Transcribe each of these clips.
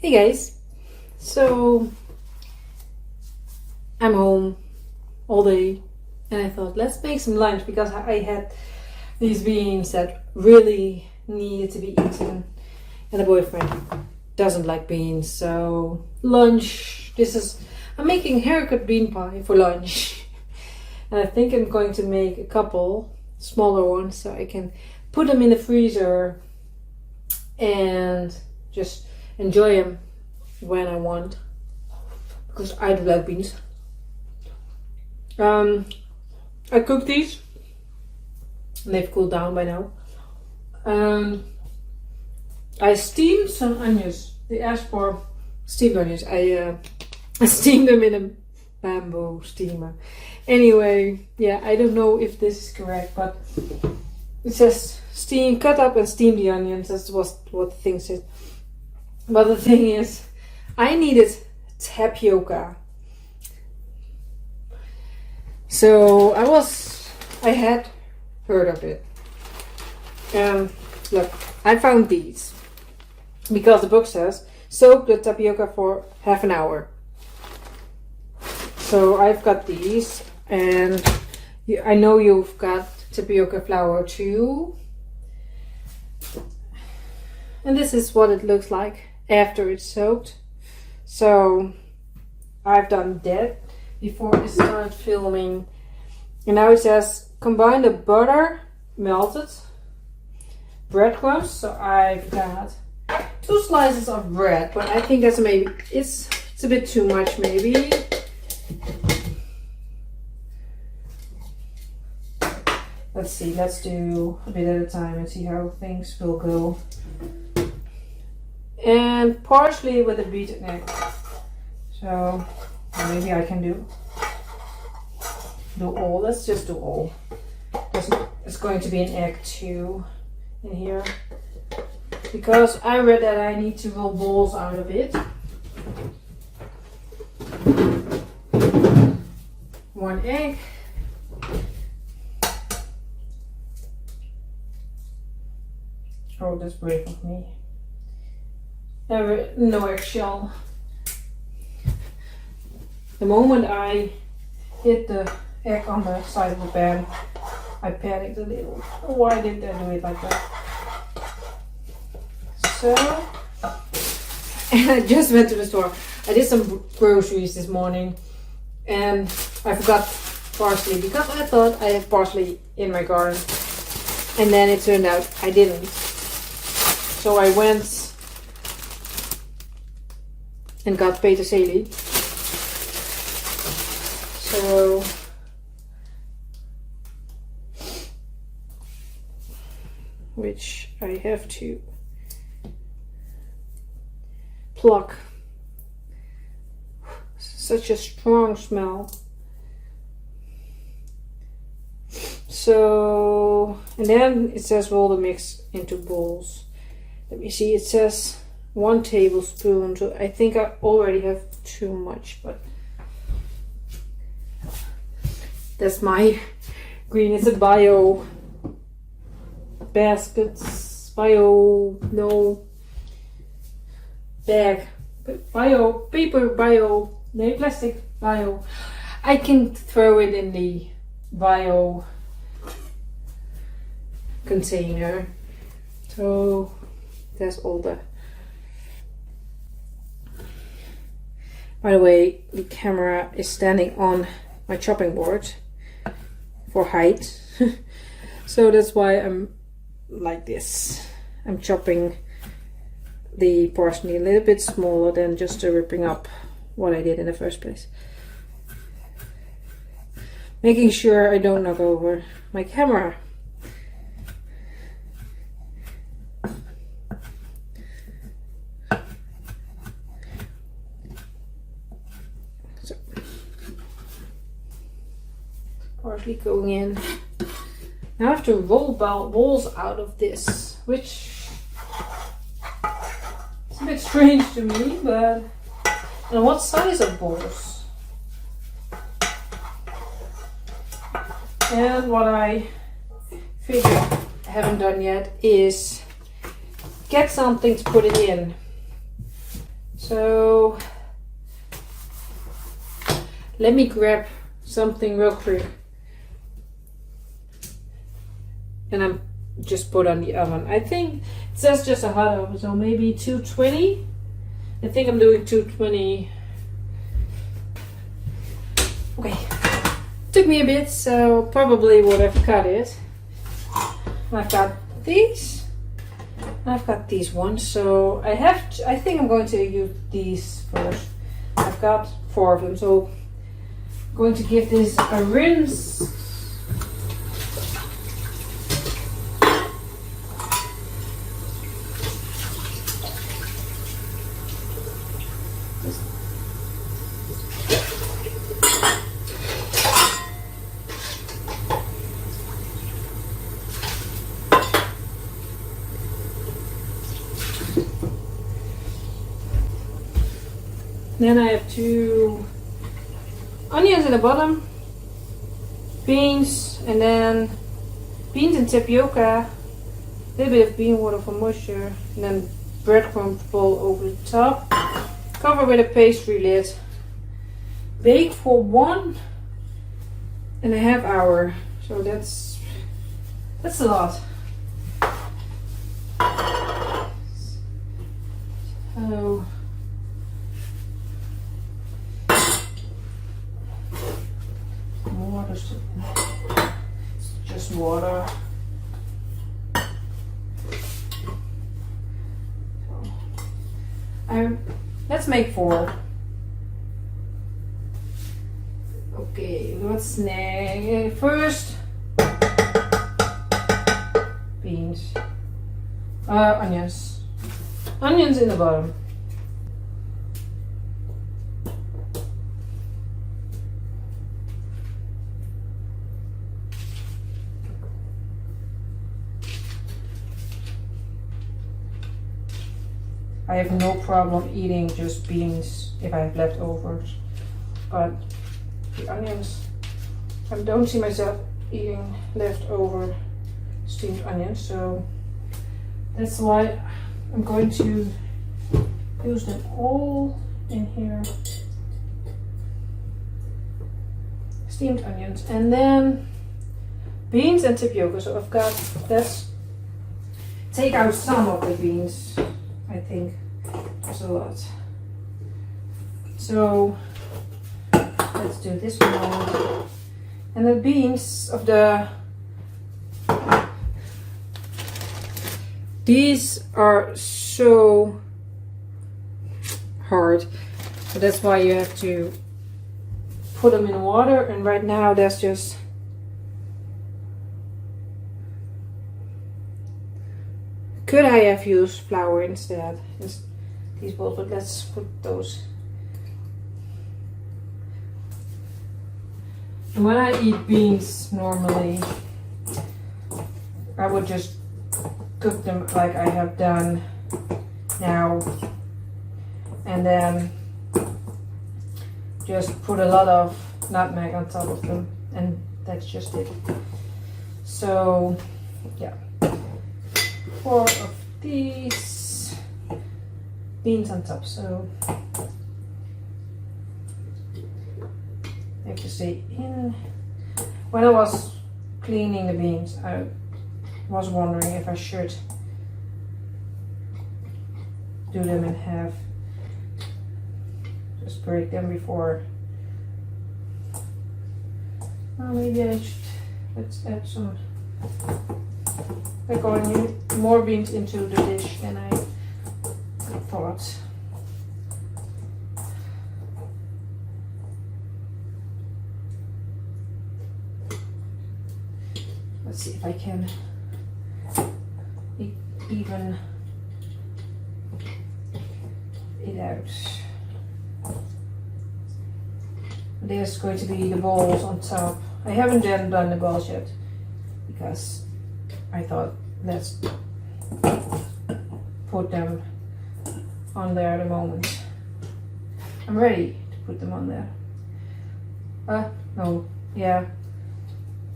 Hey guys, so I'm home all day and I thought let's make some lunch because I had these beans that really needed to be eaten and the boyfriend doesn't like beans, so lunch, I'm making Haricot bean pie for lunch and I think I'm going to make a couple smaller ones so I can put them in the freezer and just enjoy them when I want, because I do like beans. I cooked these and they've cooled down by now. I steamed some onions. They asked for steamed onions. I steamed them in a bamboo steamer. Anyway, yeah, I don't know if this is correct, but it says cut up and steam the onions. That's what the thing says. But the thing is, I needed tapioca. So I had heard of it. Look, I found these. Because the book says, soak the tapioca for half an hour. So I've got these. And I know you've got tapioca flour too. And this is what it looks like after it's soaked. So I've done that before I started filming. And now it says combine the butter, melted breadcrumbs. So I've got 2 slices of bread, but I think that's maybe it's a bit too much maybe. Let's see, let's do a bit at a time and see how things will go. And parsley with a beaten egg. So maybe I can do all. Let's just do all. There's going to be an egg too in here. Because I read that I need to roll balls out of it. 1 egg. Oh, that's brave of me. No eggshell. The moment I hit the egg on the side of the pan, I panicked a little. Why did I do it like that? So, and I just went to the store. I did some groceries this morning and I forgot parsley because I thought I had parsley in my garden. And then it turned out I didn't. So I went and got peterselie. So which I have to pluck. Such a strong smell. So, and then it says roll the mix into bowls. Let me see, it says 1 tablespoon, so I think I already have too much, but that's my green. It's a bio baskets, no bag, bio, paper, bio, no plastic, bio. I can throw it in the bio container. So that's all the. By the way, the camera is standing on my chopping board for height. So that's why I'm like this. I'm chopping the parsley a little bit smaller than just ripping up what I did in the first place. Making sure I don't knock over my camera. So, parsley going in. Now I have to roll balls out of this, which is a bit strange to me, but and what size of balls? And what I figured I haven't done yet is get something to put it in. So let me grab something real quick. And I'm just put on the oven. I think it says just a hot oven, so maybe 220. I think I'm doing 220. Okay, took me a bit, so probably would have cut it. I've got these. I've got these ones, so I think I'm going to use these first. I've got 4 of them, so I'm going to give this a rinse. Then I have 2 onions in the bottom, beans, and then beans and tapioca, a little bit of bean water for moisture, and then breadcrumb roll over the top. Cover with a pastry lid. Bake for 1.5 hours. So that's a lot. So water, just water. Let's make 4. Okay, what's next? First, beans, onions. Onions in the bottom. I have no problem eating just beans if I have leftovers, but the onions, I don't see myself eating leftover steamed onions, so that's why I'm going to use them all in here. Steamed onions, and then beans and tapioca. So I've got, let's take out some of the beans. I think there's a lot. So let's do this one. And the beans of these are so hard. So that's why you have to put them in water. And right now there's just could I have used flour instead? These balls, but let's put those. And when I eat beans normally, I would just cook them like I have done now, and then just put a lot of nutmeg on top of them, and that's just it. So yeah. 4 of these beans on top. So I have to say, when I was cleaning the beans, I was wondering if I should do them in half. Just break them before. Maybe I should. Let's add some. We're going more beans into the dish than I thought. Let's see if I can even it out. There's going to be the balls on top. I haven't done the balls yet because I thought let's put them on there at the moment. I'm ready to put them on there. No, yeah,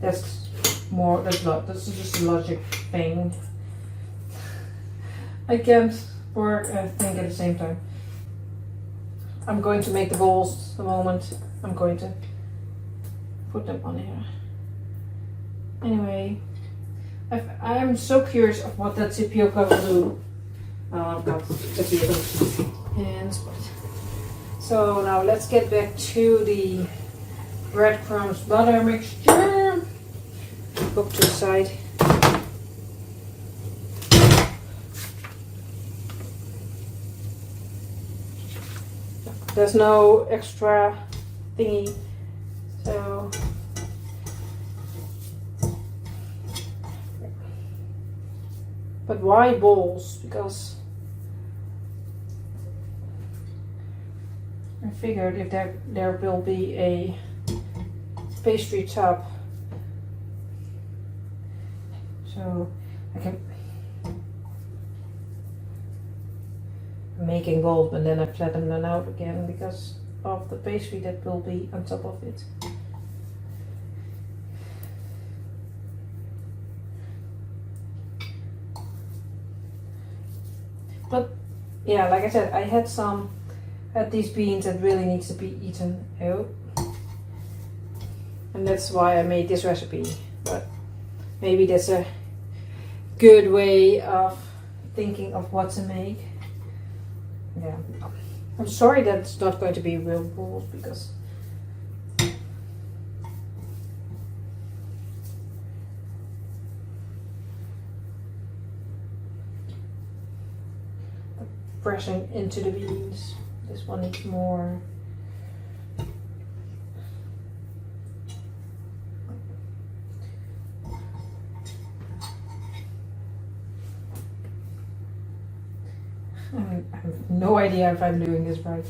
that's just a logic thing. I can't work and think at the same time. I'm going to make the balls the moment I'm going to put them on here. Anyway, I'm so curious of what that tapioca will do. I've got tapioca and so now let's get back to the breadcrumbs butter mixture. Hook to the side. There's no extra thingy, so but why balls? Because I figured if there will be a pastry top, so I can making balls, but then I flatten them out again because of the pastry that will be on top of it. But yeah, like I said, I had these beans that really needs to be eaten out, and that's why I made this recipe. But maybe that's a good way of thinking of what to make. Yeah, I'm sorry that it's not going to be real balls because pressing into the beans. This one needs more. I have no idea if I'm doing this right.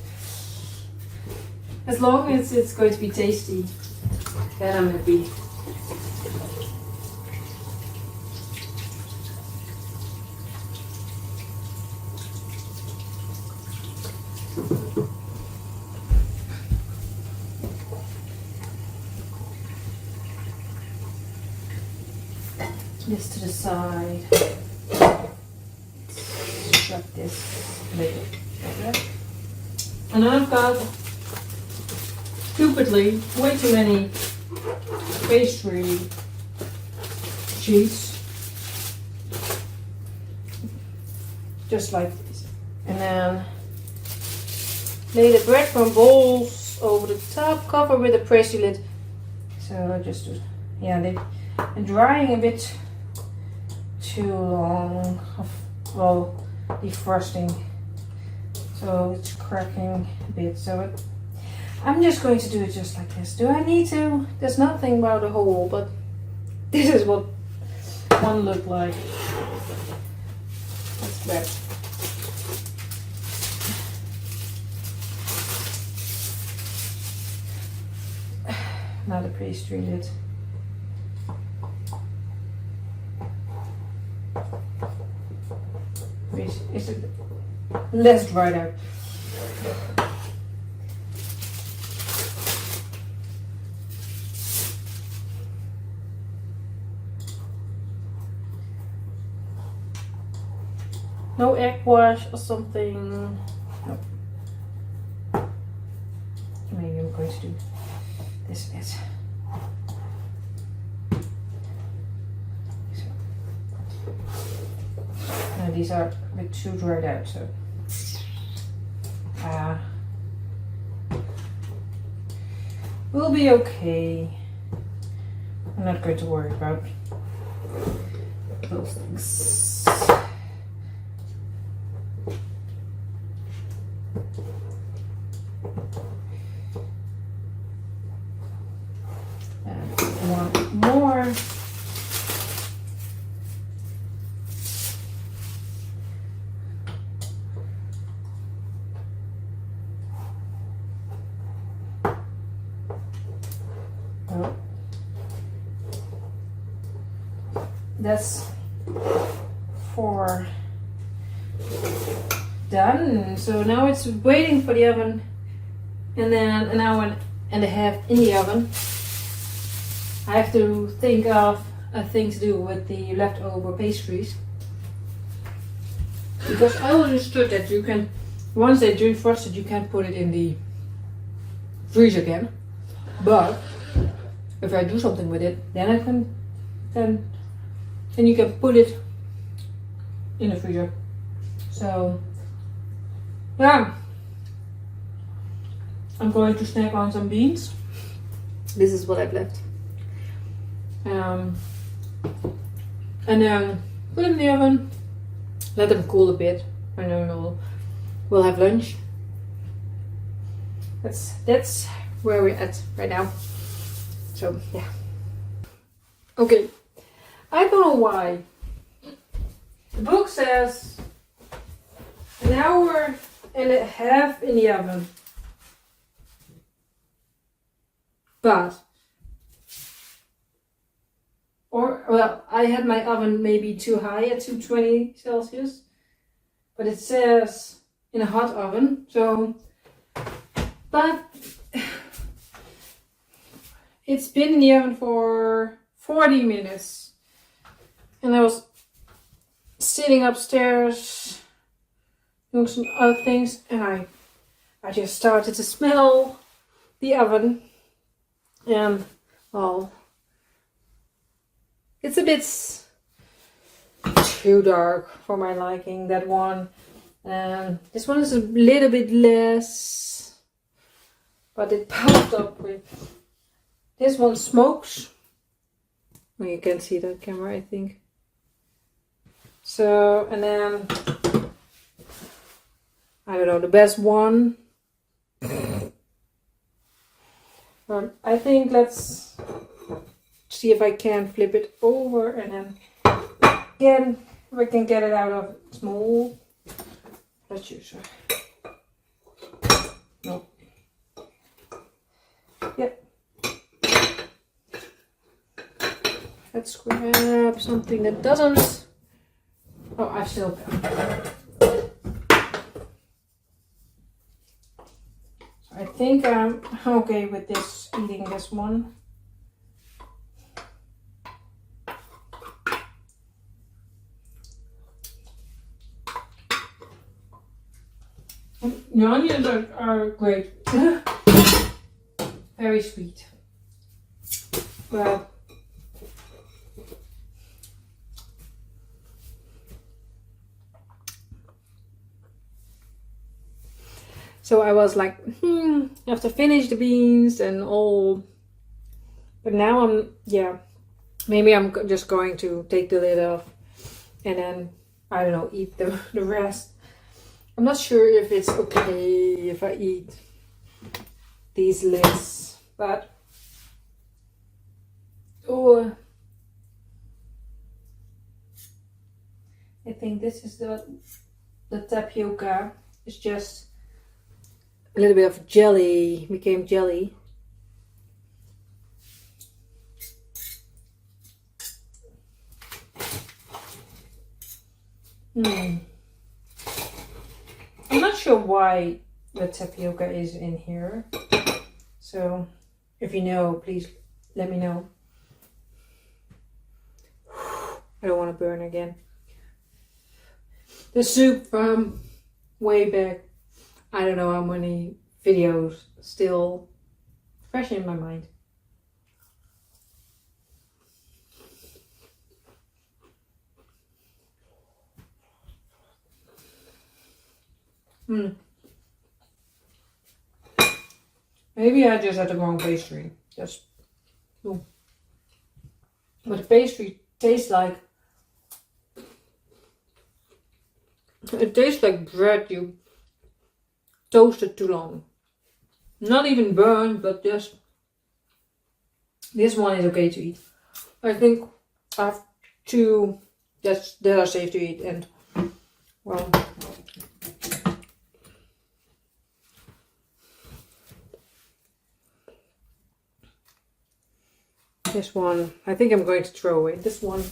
As long as it's going to be tasty, then I'm happy. This to the side. Shut this lid like that. And I've got, stupidly, way too many pastry sheets. Just like this. And then lay the breadcrumb balls over the top, cover with a pastry lid. So I just do, yeah, they're drying a bit too long. Well, defrosting, so it's cracking a bit. So I'm just going to do it just like this. Do I need to? There's nothing about a hole, but this is what one looked like. That's bad. Now the pastry lid. Is it less dried out? No egg wash or something? No. Maybe I'm going to do this bit. These are a bit too dried out, so we'll be okay. I'm not going to worry about those things. And one more. That's 4 done. So now it's waiting for the oven, and then an hour and a half in the oven. I have to think of a thing to do with the leftover pastries, because I understood that you can once they defrosted, you can put it in the freezer again. But if I do something with it, then I can then you can put it in the freezer. So yeah, I'm going to snack on some beans. This is what I've left. And then put them in the oven, let them cool a bit, and then we'll have lunch. That's where we're at right now. So yeah. Okay, I don't know why. The book says an hour and a half in the oven. But, I had my oven maybe too high at 220 Celsius. But it says in a hot oven, so, but it's been in the oven for 40 minutes. And I was sitting upstairs doing some other things, and I just started to smell the oven. And well, it's a bit too dark for my liking, that one. And this one is a little bit less, but it popped up with, this one smokes. Well, you can see that camera, I think. So, and then, I don't know, the best one. I think let's see if I can flip it over, and then again, if I can get it out of small. Let's use it. No. Yep. Let's grab something that doesn't. Oh, I still got. I think I'm okay with this, eating this one. The onions are great. Very sweet. But so I was like, I have to finish the beans and all. But now maybe I'm just going to take the lid off and then, I don't know, eat the rest. I'm not sure if it's okay if I eat these lids, but I think this is the tapioca. It's just a little bit of jelly, became jelly. I'm not sure why the tapioca is in here. So if you know, please let me know. I don't want to burn again. The soup from way back. I don't know how many videos, still fresh in my mind. Maybe I just had the wrong pastry. But the pastry tastes like, it tastes like bread you toasted too long. Not even burned, but just, this one is okay to eat. I think I have two that are safe to eat, and well, this one, I think I'm going to throw away this one.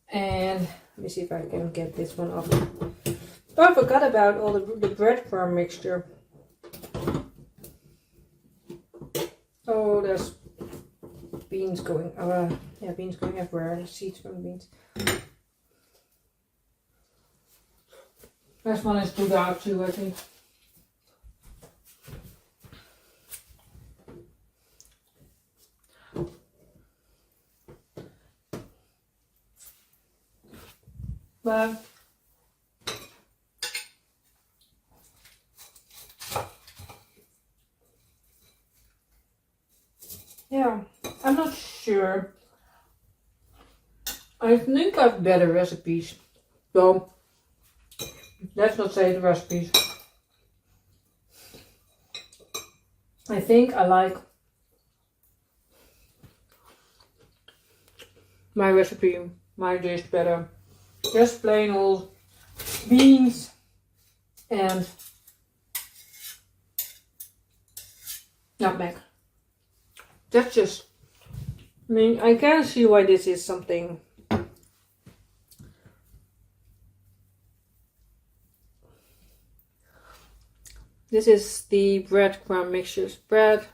And let me see if I can get this one off. Oh, I forgot about all the breadcrumb mixture. Oh, there's beans going, beans going everywhere. Seeds from beans. This one is too dark too, I think. But yeah, I'm not sure. I think I have better recipes. So let's not say the recipes. I think I like my recipe, my dish better. Just plain old beans and nutmeg. That's just, I mean, I can see why this is something. This is the breadcrumb mixtures. Bread,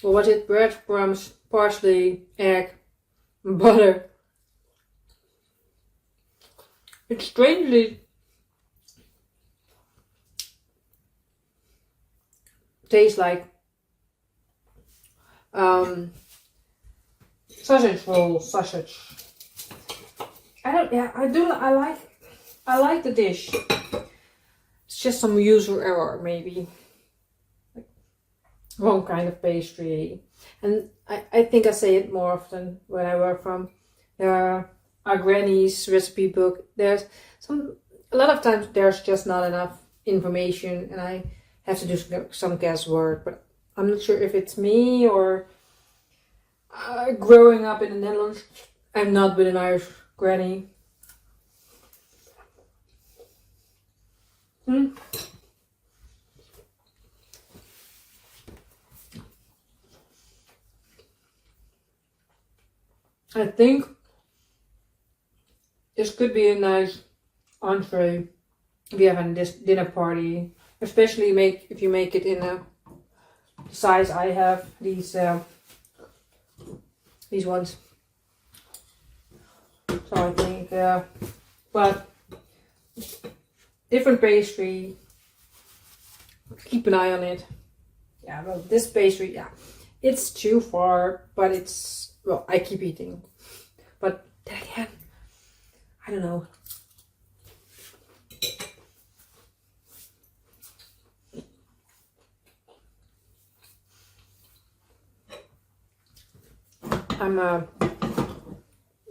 or what is it? Breadcrumbs, parsley, egg, butter. It strangely tastes like sausage roll, sausage. I like the dish. It's just some user error, maybe. Like, wrong kind of pastry. And I think I say it more often when I work from our Grannies recipe book. There's a lot of times there's just not enough information and I have to do some guesswork, but I'm not sure if it's me or growing up in the Netherlands. I'm not with an Irish granny. I think this could be a nice entree if you have a dinner party, especially if you make it in a size I have, these ones. So I think, but different pastry, keep an eye on it. Yeah, well, this pastry, yeah, it's too far, but it's, well, I keep eating. But then again, I don't know.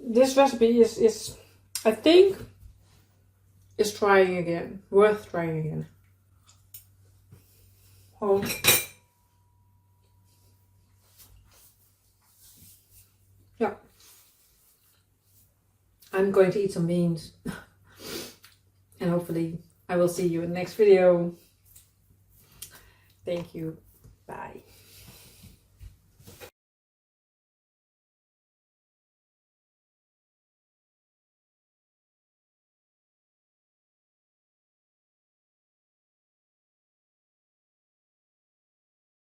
This recipe is I think is trying again, worth trying again. Oh. Yeah. I'm going to eat some beans. And hopefully I will see you in the next video. Thank you. Bye.